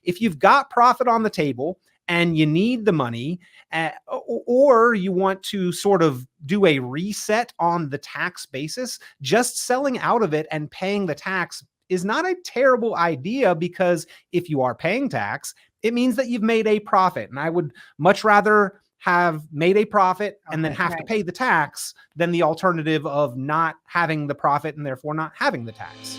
if you've got profit on the table and you need the money, or you want to sort of do a reset on the tax basis, just selling out of it and paying the tax is not a terrible idea, because if you are paying tax, it means that you've made a profit. And I would much rather have made a profit and then have to pay the tax than the alternative of not having the profit and therefore not having the tax.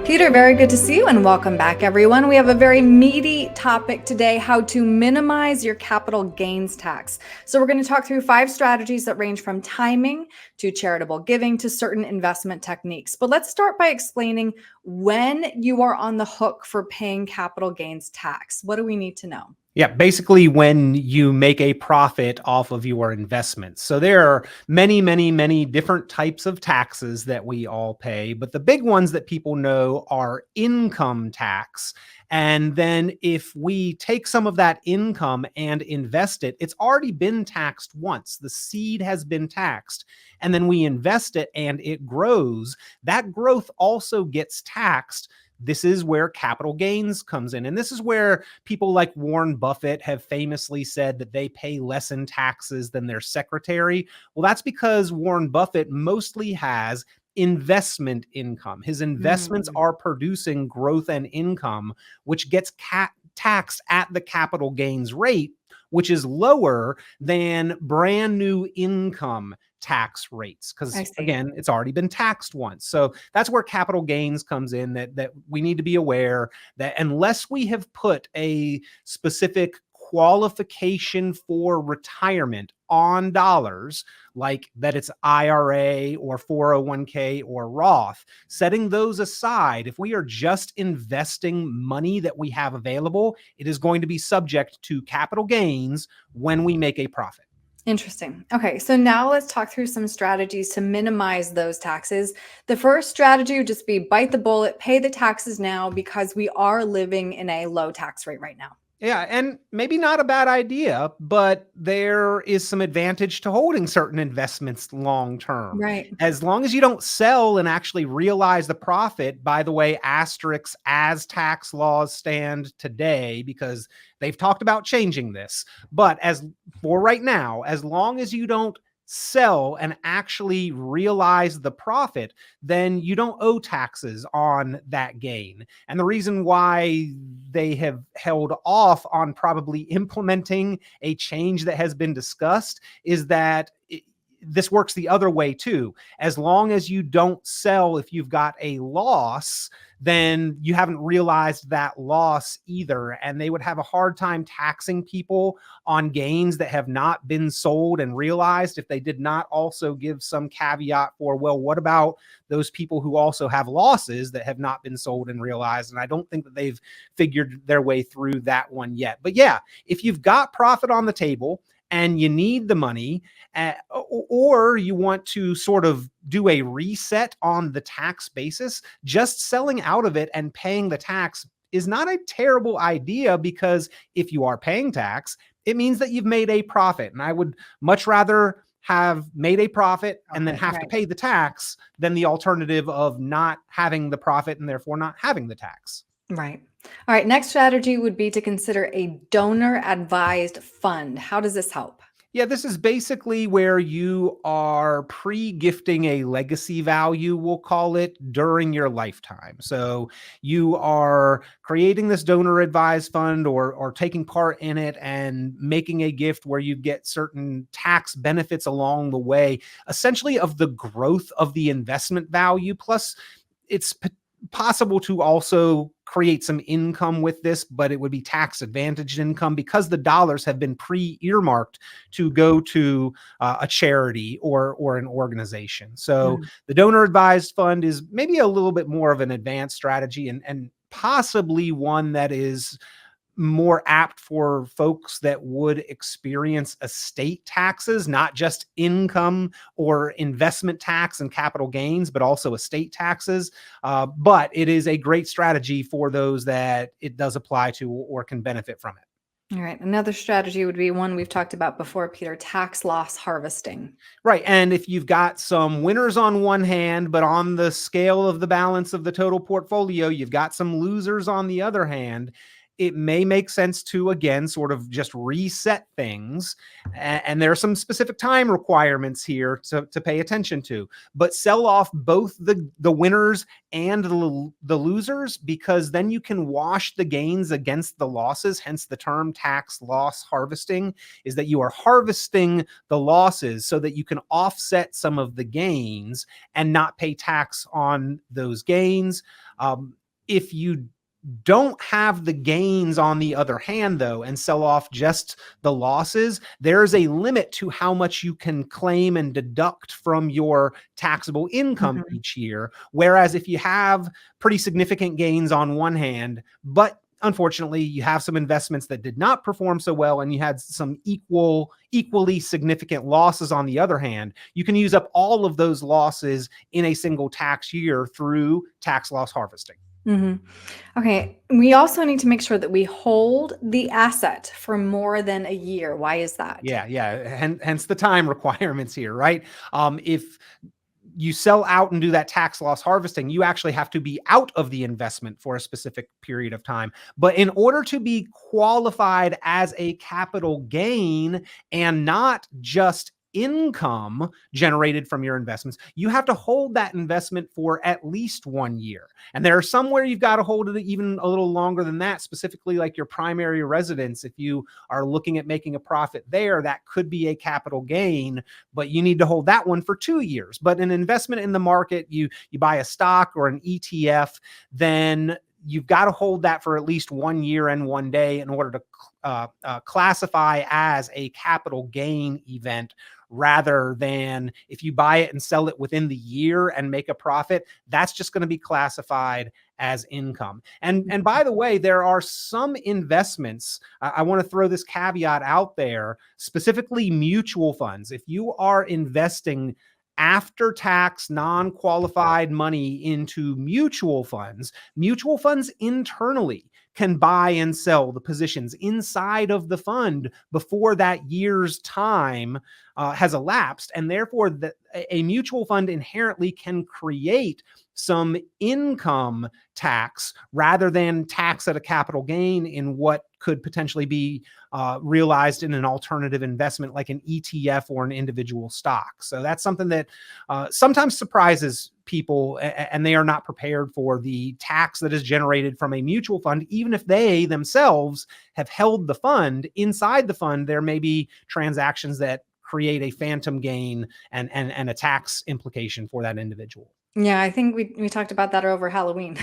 Peter, very good to see you, and welcome back, everyone. We have a very meaty topic today: how to minimize your capital gains tax. So we're going to talk through 5 strategies that range from timing to charitable giving to certain investment techniques. But let's start by explaining when you are on the hook for paying capital gains tax. What do we need to know? Yeah, basically when you make a profit off of your investments. So there are many, many, many different types of taxes that we all pay, but the big ones that people know are income tax. And then if we take some of that income and invest it, it's already been taxed once. The seed has been taxed, and then we invest it and it grows. That growth also gets taxed. This is where capital gains comes in. And this is where people like Warren Buffett have famously said that they pay less in taxes than their secretary. Well, that's because Warren Buffett mostly has investment income. His investments are producing growth and income, which gets taxed at the capital gains rate, which is lower than brand new income tax rates, because again, it's already been taxed once. So that's where capital gains comes in, that we need to be aware that unless we have put a specific qualification for retirement on dollars, like that it's IRA or 401k or Roth, setting those aside, if we are just investing money that we have available, it is going to be subject to capital gains when we make a profit. Interesting. Okay, so now let's talk through some strategies to minimize those taxes. The first strategy would just be bite the bullet, pay the taxes now, because we are living in a low tax rate right now. Yeah, and maybe not a bad idea, but there is some advantage to holding certain investments long term. Right. As long as you don't sell and actually realize the profit, by the way, asterisks as tax laws stand today, because they've talked about changing this. But as for right now, as long as you don't sell and actually realize the profit, then you don't owe taxes on that gain. And the reason why they have held off on probably implementing a change that has been discussed is that this works the other way too. As long as you don't sell, if you've got a loss, then you haven't realized that loss either. And they would have a hard time taxing people on gains that have not been sold and realized if they did not also give some caveat for, well, what about those people who also have losses that have not been sold and realized? And I don't think that they've figured their way through that one yet. But yeah, if you've got profit on the table and you need the money, or you want to sort of do a reset on the tax basis, just selling out of it and paying the tax is not a terrible idea, because if you are paying tax, it means that you've made a profit. And I would much rather have made a profit and then have to pay the tax than the alternative of not having the profit and therefore not having the tax. Right. All right. Next strategy would be to consider a donor advised fund. How does this help? Yeah, this is basically where you are pre-gifting a legacy value, we'll call it, during your lifetime. So you are creating this donor advised fund or taking part in it and making a gift where you get certain tax benefits along the way, essentially of the growth of the investment value. Plus, it's possible to also create some income with this, but it would be tax advantaged income because the dollars have been pre-earmarked to go to a charity or an organization. So the donor advised fund is maybe a little bit more of an advanced strategy and possibly one that is more apt for folks that would experience estate taxes, not just income or investment tax and capital gains, but also estate taxes. But it is a great strategy for those that it does apply to or can benefit from it. All right. Another strategy would be one we've talked about before, Peter, tax loss harvesting. Right. And if you've got some winners on one hand, but on the scale of the balance of the total portfolio, you've got some losers on the other hand, it may make sense to, again, sort of just reset things. And there are some specific time requirements here to pay attention to, but sell off both the winners and the losers, because then you can wash the gains against the losses. Hence the term tax loss harvesting, is that you are harvesting the losses so that you can offset some of the gains and not pay tax on those gains. If you don't have the gains on the other hand, though, and sell off just the losses, there's a limit to how much you can claim and deduct from your taxable income each year. Whereas if you have pretty significant gains on one hand, but unfortunately you have some investments that did not perform so well, and you had some equally significant losses on the other hand, you can use up all of those losses in a single tax year through tax loss harvesting. Okay. We also need to make sure that we hold the asset for more than a year. Why is that? Yeah. Hence the time requirements here, right? If you sell out and do that tax loss harvesting, you actually have to be out of the investment for a specific period of time. But in order to be qualified as a capital gain and not just income generated from your investments, you have to hold that investment for at least 1 year. And there are some where you've got to hold it even a little longer than that, specifically like your primary residence. If you are looking at making a profit there, that could be a capital gain, but you need to hold that one for 2 years. But an investment in the market, you buy a stock or an ETF, then you've got to hold that for at least 1 year and 1 day in order to classify as a capital gain event, rather than if you buy it and sell it within the year and make a profit, that's just going to be classified as income. And by the way, there are some investments, I want to throw this caveat out there, specifically mutual funds. If you are investing after tax non-qualified money into mutual funds internally can buy and sell the positions inside of the fund before that year's time has elapsed. And therefore, a mutual fund inherently can create some income tax rather than tax at a capital gain in what could potentially be realized in an alternative investment like an ETF or an individual stock. So that's something that sometimes surprises people, and they are not prepared for the tax that is generated from a mutual fund. Even if they themselves have held the fund, inside the fund, there may be transactions that create a phantom gain and a tax implication for that individual. Yeah, I think we talked about that over Halloween.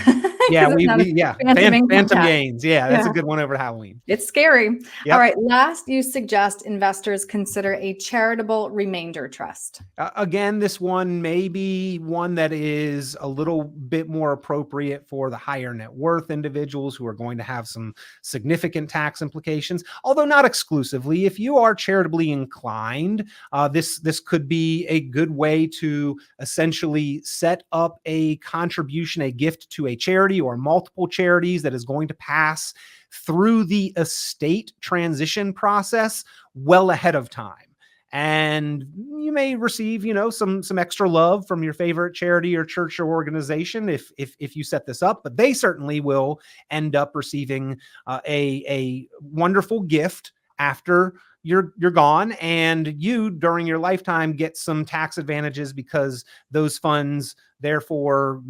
Yeah, 'Cause it's not a phantom phantom tax. gains. Yeah, that's a Yeah. good one over Halloween. It's scary. Yep. All right. Last, you suggest investors consider a charitable remainder trust. Again, this one may be one that is a little bit more appropriate for the higher net worth individuals who are going to have some significant tax implications, although not exclusively. If you are charitably inclined, this could be a good way to essentially set up a contribution, a gift to a charity or multiple charities that is going to pass through the estate transition process well ahead of time. And you may receive, some extra love from your favorite charity or church or organization if you set this up, but they certainly will end up receiving a wonderful gift after you're gone, and you during your lifetime get some tax advantages because those funds therefore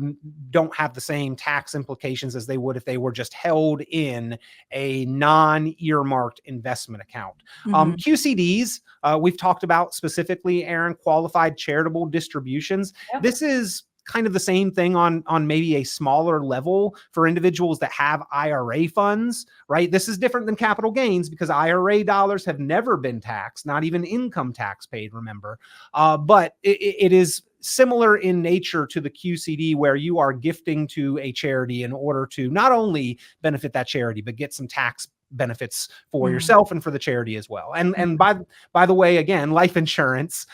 don't have the same tax implications as they would if they were just held in a non-earmarked investment account. QCDs, we've talked about specifically, Erin, qualified charitable distributions. Yep. This is kind of the same thing on maybe a smaller level for individuals that have IRA funds, right? This is different than capital gains because IRA dollars have never been taxed, not even income tax paid, remember. But it is similar in nature to the QCD, where you are gifting to a charity in order to not only benefit that charity, but get some tax benefits for yourself and for the charity as well. And by the way, again, life insurance,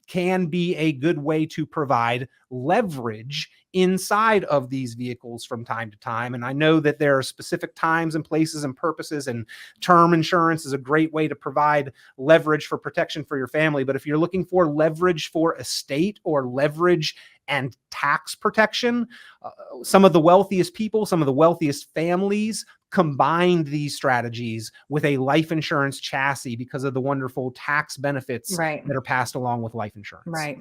can be a good way to provide leverage inside of these vehicles from time to time. And I know that there are specific times and places and purposes, and term insurance is a great way to provide leverage for protection for your family. But if you're looking for leverage for estate or leverage and tax protection, some of the wealthiest people, some of the wealthiest families combined these strategies with a life insurance chassis because of the wonderful tax benefits Right. that are passed along with life insurance. Right.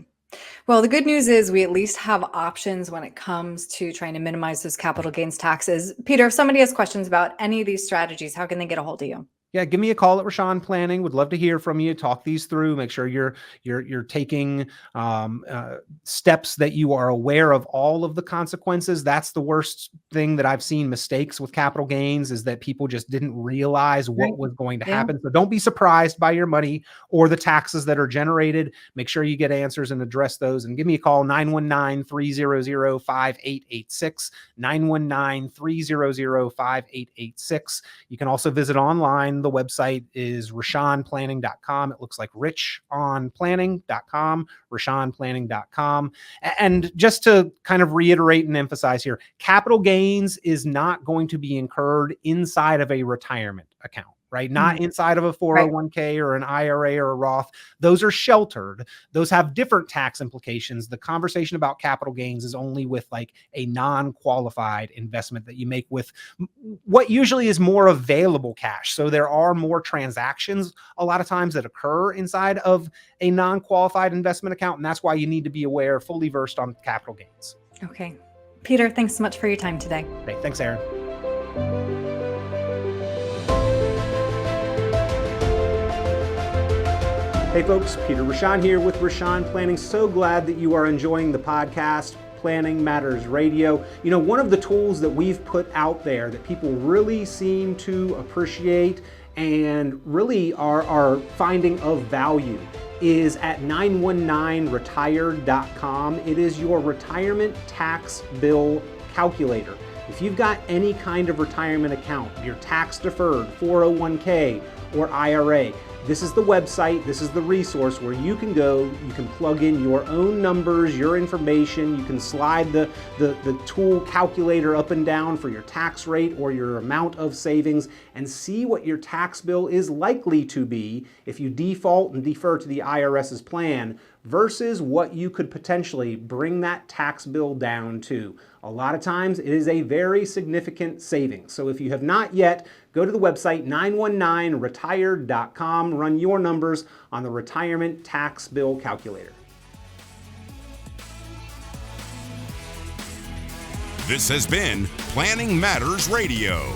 Well, the good news is we at least have options when it comes to trying to minimize those capital gains taxes. Peter, if somebody has questions about any of these strategies, how can they get a hold of you? Yeah, give me a call at Richon Planning. Would love to hear from you. Talk these through. Make sure you're taking steps that you are aware of all of the consequences. That's the worst thing that I've seen mistakes with capital gains, is that people just didn't realize what Right. was going to Yeah. happen. So don't be surprised by your money or the taxes that are generated. Make sure you get answers and address those. And give me a call, 919-300-5886, 919-300-5886. You can also visit online. The website is richonplanning.com. It looks like richonplanning.com, richonplanning.com. And just to kind of reiterate and emphasize here, capital gains is not going to be incurred inside of a retirement account, right? Not inside of a 401k or an IRA or a Roth. Those are sheltered. Those have different tax implications. The conversation about capital gains is only with like a non-qualified investment that you make with what usually is more available cash. So there are more transactions a lot of times that occur inside of a non-qualified investment account. And that's why you need to be aware, fully versed on capital gains. Okay. Peter, thanks so much for your time today. Okay, thanks, Erin. Hey folks, Peter Richon here with Richon Planning. So glad that you are enjoying the podcast, Planning Matters Radio. You know, one of the tools that we've put out there that people really seem to appreciate and really are finding of value is at 919retired.com. It is your retirement tax bill calculator. If you've got any kind of retirement account, your tax deferred, 401k or IRA, this is the website, this is the resource where you can go, you can plug in your own numbers, your information, you can slide the tool calculator up and down for your tax rate or your amount of savings and see what your tax bill is likely to be if you default and defer to the IRS's plan versus what you could potentially bring that tax bill down to. A lot of times it is a very significant savings. So if you have not yet, go to the website 919retired.com, run your numbers on the retirement tax bill calculator. This has been Planning Matters Radio.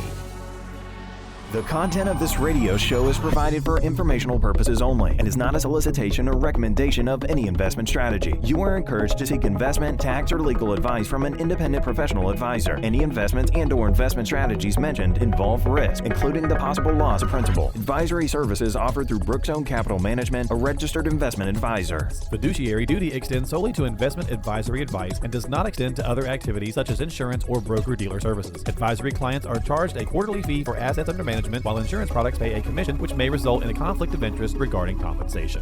The content of this radio show is provided for informational purposes only and is not a solicitation or recommendation of any investment strategy. You are encouraged to seek investment, tax, or legal advice from an independent professional advisor. Any investments and/or investment strategies mentioned involve risk, including the possible loss of principal. Advisory services offered through Brookzone Capital Management, a registered investment advisor. Fiduciary duty extends solely to investment advisory advice and does not extend to other activities such as insurance or broker-dealer services. Advisory clients are charged a quarterly fee for assets under management, while insurance products pay a commission, which may result in a conflict of interest regarding compensation.